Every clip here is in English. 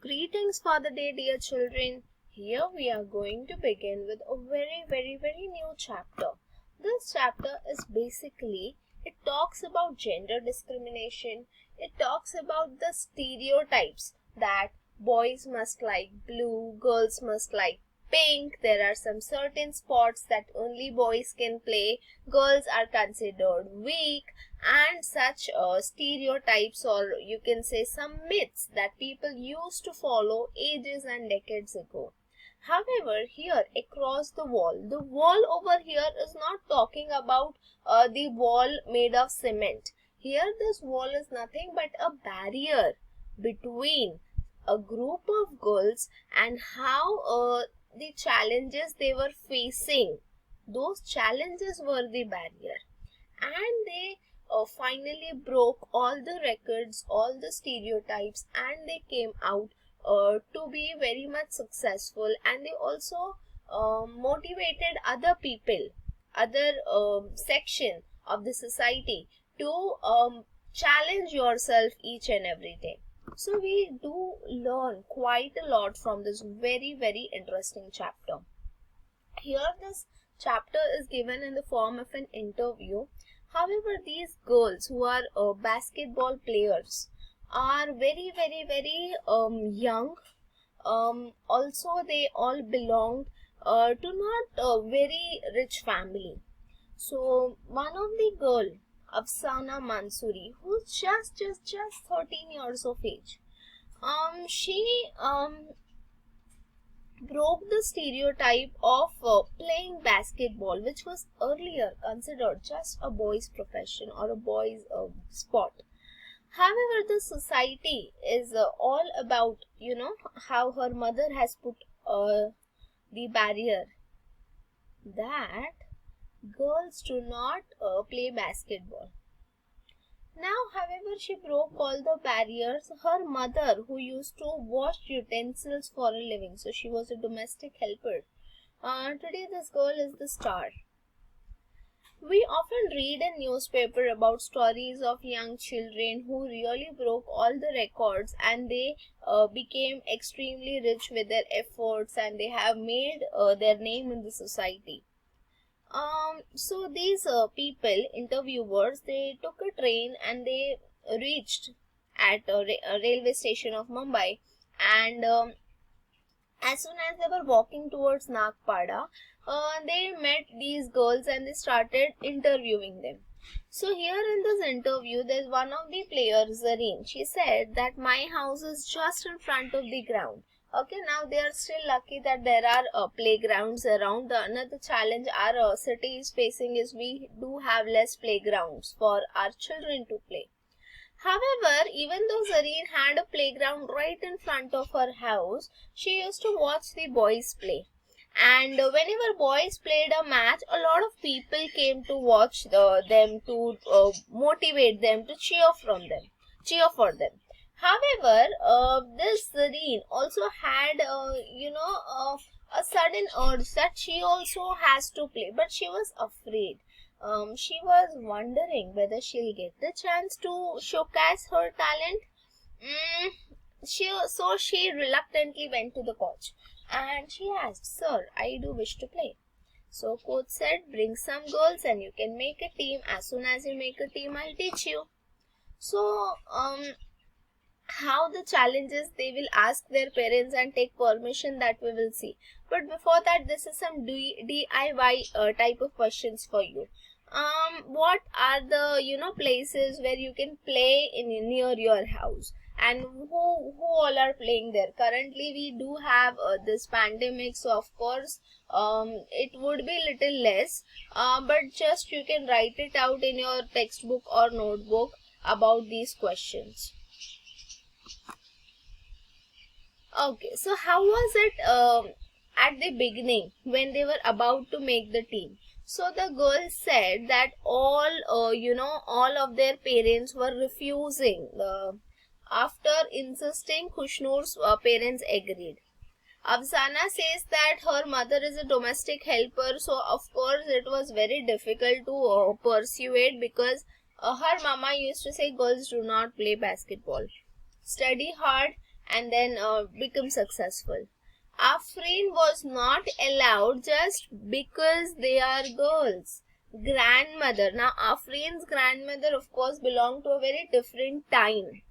Greetings for the day, dear children. Here we are going to begin with a very new chapter. This chapter is basically, it talks about gender discrimination. It talks about the stereotypes that boys must like blue, girls must like pink. There are some certain sports that only boys can play. Girls are considered weak, and such stereotypes, or you can say some myths that people used to follow ages and decades ago. However, here across the wall over here is not talking about the wall made of cement. Here this wall is nothing but a barrier between a group of girls and how the challenges they were facing. Those challenges were the barrier, and they finally broke all the records, all the stereotypes, and they came out to be very much successful, and they also motivated other people, other section of the society to challenge yourself each and every day. So we do learn quite a lot from this very interesting chapter. Here this chapter is given in the form of an interview. However, these girls who are basketball players are very young. Also, they all belong to not a very rich family. So one of the girl, Afsana Mansoori, who's just 13 years of age, she broke the stereotype of playing basketball, which was earlier considered just a boy's profession or a boy's sport. However, the society is all about, how her mother has put the barrier that girls do not play basketball. Now, however, she broke all the barriers. Her mother, who used to wash utensils for a living, so she was a domestic helper. Today, this girl is the star. We often read in newspaper about stories of young children who really broke all the records, and they became extremely rich with their efforts, and they have made their name in the society. So these people, interviewers, they took a train and they reached at a railway station of Mumbai, and as soon as they were walking towards Nagpada, they met these girls and they started interviewing them. So here in this interview, there's one of the players, Zareen. She said that my house is just in front of the ground. Okay, now they are still lucky that there are playgrounds around. Another challenge our city is facing is we do have less playgrounds for our children to play. However, even though Zareen had a playground right in front of her house, she used to watch the boys play. And whenever boys played a match, a lot of people came to watch them, to motivate them, to cheer for them. However, this Zareen also had, a sudden urge that she also has to play, but she was afraid. She was wondering whether she'll get the chance to showcase her talent. So she reluctantly went to the coach and she asked, "Sir, I do wish to play." So coach said, "Bring some girls and you can make a team. As soon as you make a team, I'll teach you." So how the challenges, they will ask their parents and take permission, that we will see. But before that, this is some DIY type of questions for you. What are the places where you can play in near your house, and who all are playing there? Currently we do have this pandemic, so of course it would be little less, but just you can write it out in your textbook or notebook about these questions. Okay, so how was it at the beginning when they were about to make the team? So the girls said that all of their parents were refusing. After insisting, Khushnoor's parents agreed. Afsana says that her mother is a domestic helper, so of course it was very difficult to persuade, because her mama used to say girls do not play basketball. Study hard and then become successful. Afreen was not allowed just because they are girls. Grandmother. Now Afreen's grandmother of course belonged to a very different time.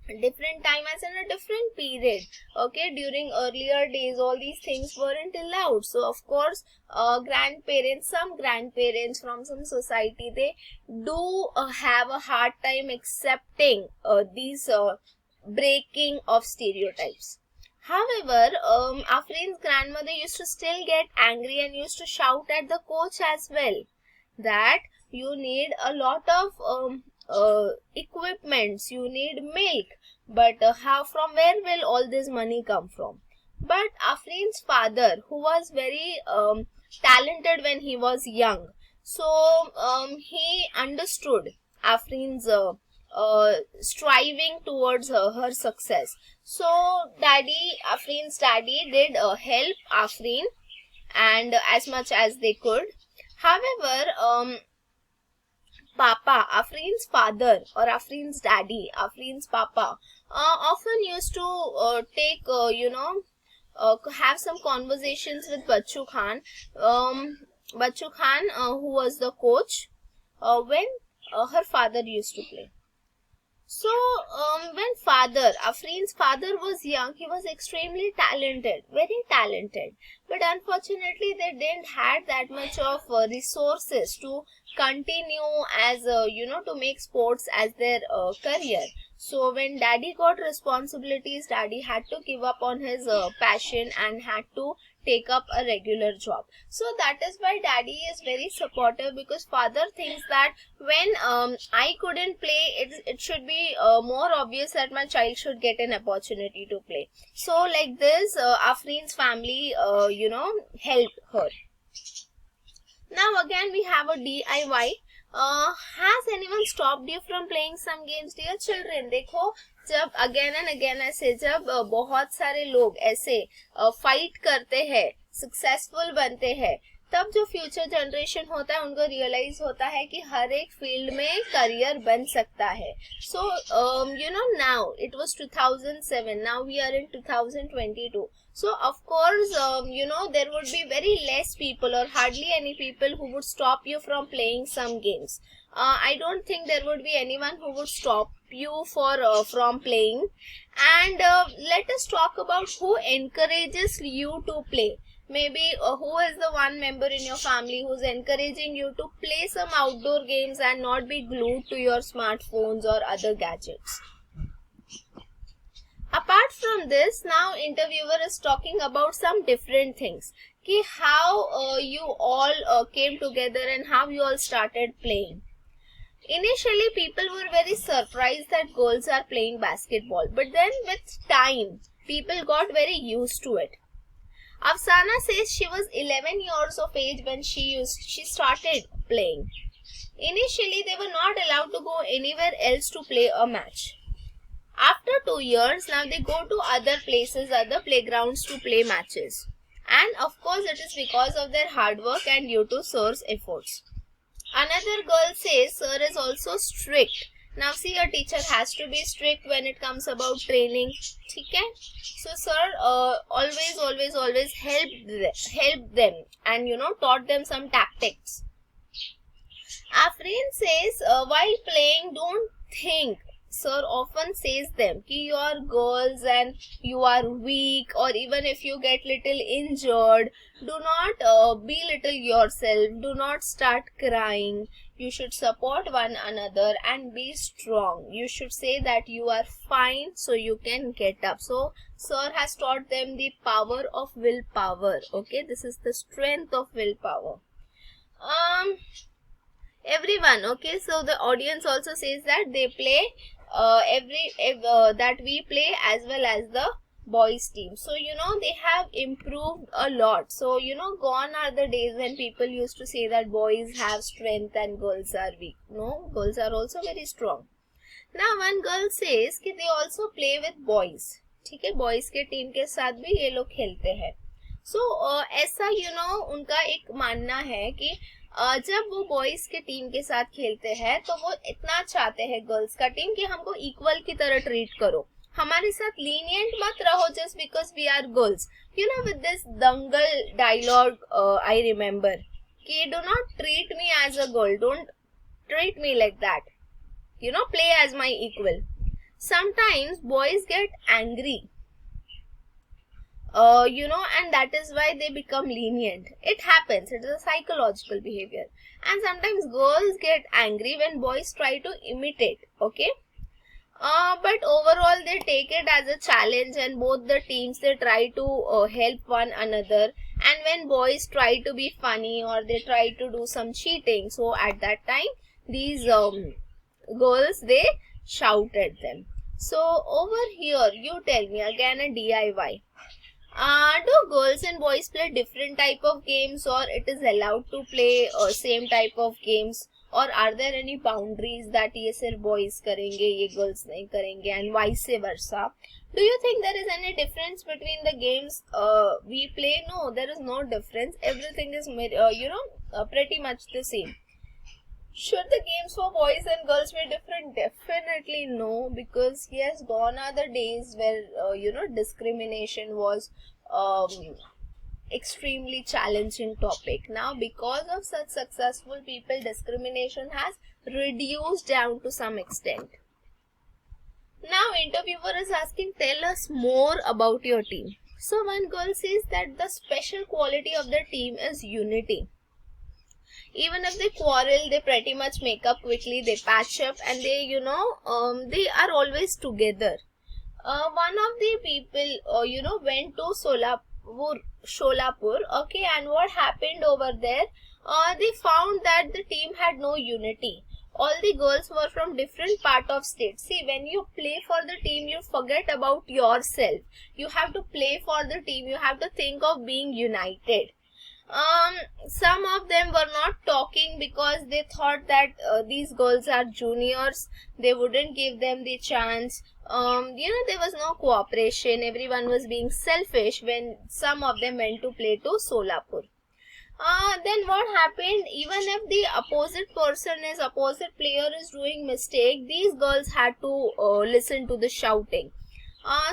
Different time as in a different period. Okay, during earlier days all these things weren't allowed. So of course grandparents, some grandparents from some society, they do have a hard time accepting these breaking of stereotypes. However, Afreen's grandmother used to still get angry and used to shout at the coach as well that you need a lot of equipments, you need milk, but from where will all this money come from? But Afreen's father, who was very talented when he was young, so he understood Afreen's striving towards her success. So Afreen's daddy did help Afreen and as much as they could. However, Papa, Afreen's father or Afreen's daddy, Afreen's papa, often used to take, have some conversations with Bachchu Khan. Bachchu Khan, who was the coach, when her father used to play. So, when Afreen's father was young, he was extremely talented, very talented. But unfortunately, they didn't have that much of resources to continue as, to make sports as their career. So, when daddy got responsibilities, daddy had to give up on his passion and had to take up a regular job. So that is why daddy is very supportive, because father thinks that when I couldn't play, it should be more obvious that my child should get an opportunity to play. So like this, Afreen's family, helped her. Now again we have a DIY. Has anyone stopped you from playing some games? Dear children, देखो जब again and again ऐसे जब बहुत सारे लोग ऐसे fight करते हैं, सक्सेसफुल बनते हैं, तब जो फ्यूचर जनरेशन होता है उनको रियलाइज होता है कि हर एक फील्ड में करियर बन सकता है. So now it was 2007, now we are in 2022. So of course, there would be very less people or hardly any people who would stop you from playing some games. I don't think there would be anyone who would stop you from playing. And let us talk about who encourages you to play. Maybe who is the one member in your family who's encouraging you to play some outdoor games and not be glued to your smartphones or other gadgets. Apart from this, now interviewer is talking about some different things. Ki how you all came together and how you all started playing. Initially, people were very surprised that girls are playing basketball. But then with time, people got very used to it. Afsana says she was 11 years of age when she started playing. Initially, they were not allowed to go anywhere else to play a match. After 2 years, now they go to other places, other playgrounds to play matches. And of course, it is because of their hard work and due to sir's efforts. Another girl says sir is also strict. Now see, a teacher has to be strict when it comes about training. Okay? So sir always helped them and taught them some tactics. Afreen says while playing, don't think. Sir often says them कि you are girls and you are weak, or even if you get little injured, do not belittle yourself, do not start crying. You should support one another and be strong. You should say that you are fine so you can get up. So sir has taught them the power of willpower. Okay, this is the strength of willpower. Everyone, okay, so the audience also says that they play that we play as well as the boys team. So they have improved a lot. So gone are the days when people used to say that boys have strength and girls are weak. No, girls are also very strong. Now one girl says कि they also play with boys. ठीक है, boys के team के साथ भी ये लोग खेलते हैं. So ऐसा उनका एक मानना है कि जब वो बॉयज के टीम के साथ खेलते हैं तो वो इतना चाहते हैं गर्ल्स का टीम कि हमको इक्वल की तरह ट्रीट करो, हमारे साथ lenient मत रहो just because we are girls. You know, with this Dangal dialogue, I remember कि do not treat me as a girl, don't treat me like that. You know, play as my equal. Sometimes boys get angry, you know, and that is why they become lenient. It happens, it is a psychological behavior. And sometimes girls get angry when boys try to imitate, okay? But overall they take it as a challenge, and both the teams, they try to help one another. And when boys try to be funny or they try to do some cheating, so at that time these girls, they shout at them. So over here, you tell me again a DIY. Do girls and boys play different type of games, or it is allowed to play same type of games, or are there any boundaries that ये सिर्फ boys करेंगे, ये girls नहीं करेंगे, and vice versa? Do you think there is any difference between the games we play? No, there is no difference. Everything is pretty much the same. Should the games for boys and girls be different? Definitely no, because yes, gone are the days where discrimination was extremely challenging topic. Now, because of such successful people, discrimination has reduced down to some extent. Now, interviewer is asking, tell us more about your team. So, one girl says that the special quality of the team is unity. Even if they quarrel, they pretty much make up quickly, they patch up, and they, they are always together. One of the people, went to Sholapur, okay, and what happened over there? They found that the team had no unity. All the girls were from different part of state. See, when you play for the team, you forget about yourself. You have to play for the team. You have to think of being united. Some of them were not talking because they thought that these girls are juniors, they wouldn't give them the chance. There was no cooperation, everyone was being selfish when some of them went to play to Solapur. Then what happened, even if the opposite player is doing mistake, these girls had to listen to the shouting.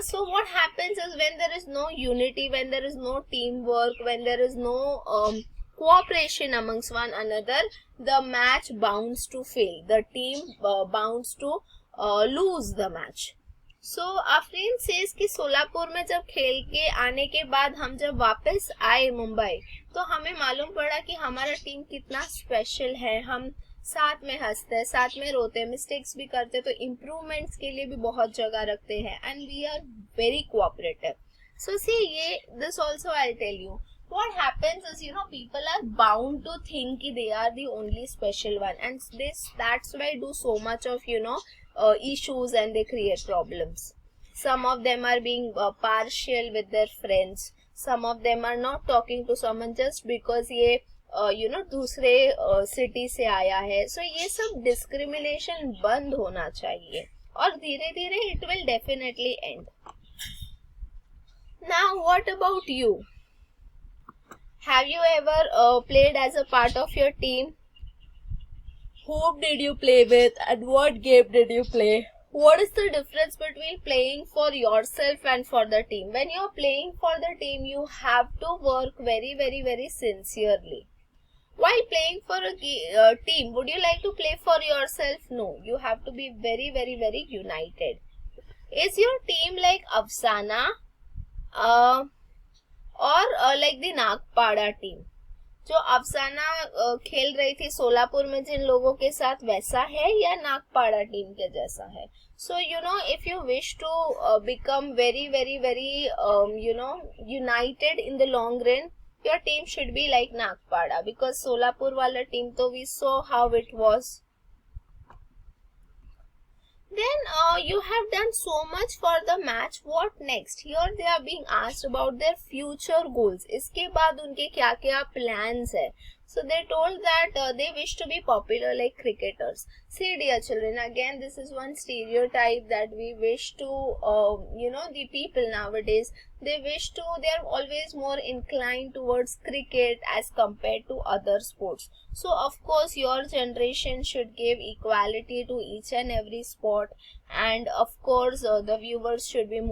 So what happens is, when there is no unity, when there is no teamwork, when there is no cooperation amongst one another, the match bounds to fail. The team bounds to lose the match. So Afreen says कि सोलापुर में जब खेल के आने के बाद हम जब वापस आए मुंबई, तो हमें मालूम पड़ा कि हमारा टीम कितना स्पेशल है. हम साथ में हंसते हैं, साथ में रोते हैं, मिस्टेक्स भी करते हैं, तो इम्प्रूवमेंट्स के लिए भी बहुत जगह रखते हैं, and we are very cooperative. So see, ये this also I tell you, what happens is, people are bound to think they are the only special one, and that's why do so much of issues, and they create problems. Some of them are being partial with their friends, some of them are not talking to someone just because ये दूसरे city से आया है. सो ये सब discrimination बंद होना चाहिए, और धीरे धीरे it will definitely and. Now what about you? Have you ever played as a part of your team? Whom did you play with, and what game did you play? What is the difference between playing for yourself and for the team? When you're playing for the team, you have to work very, very, very sincerely. While playing for a team, would you like to play for yourself? No, you have to be very, very, very united. Is your team like Afsana? और like the Nagpada team, जो अफसाना खेल रही थी सोलापुर में जिन लोगों के साथ, वैसा है या नागपाड़ा टीम के जैसा है? So if you wish to become very very very united in the long run, your team should be like Nagpada, because Solapur वाला टीम तो we saw how it was. Then you have done so much for the match. What next? Here they are being asked about their future goals. इसके बाद उनके क्या क्या plans है. So they told that they wish to be popular like cricketers. See, dear children, again this is one stereotype that we wish to, the people nowadays, they are always more inclined towards cricket as compared to other sports. So of course your generation should give equality to each and every sport, and of course the viewers should be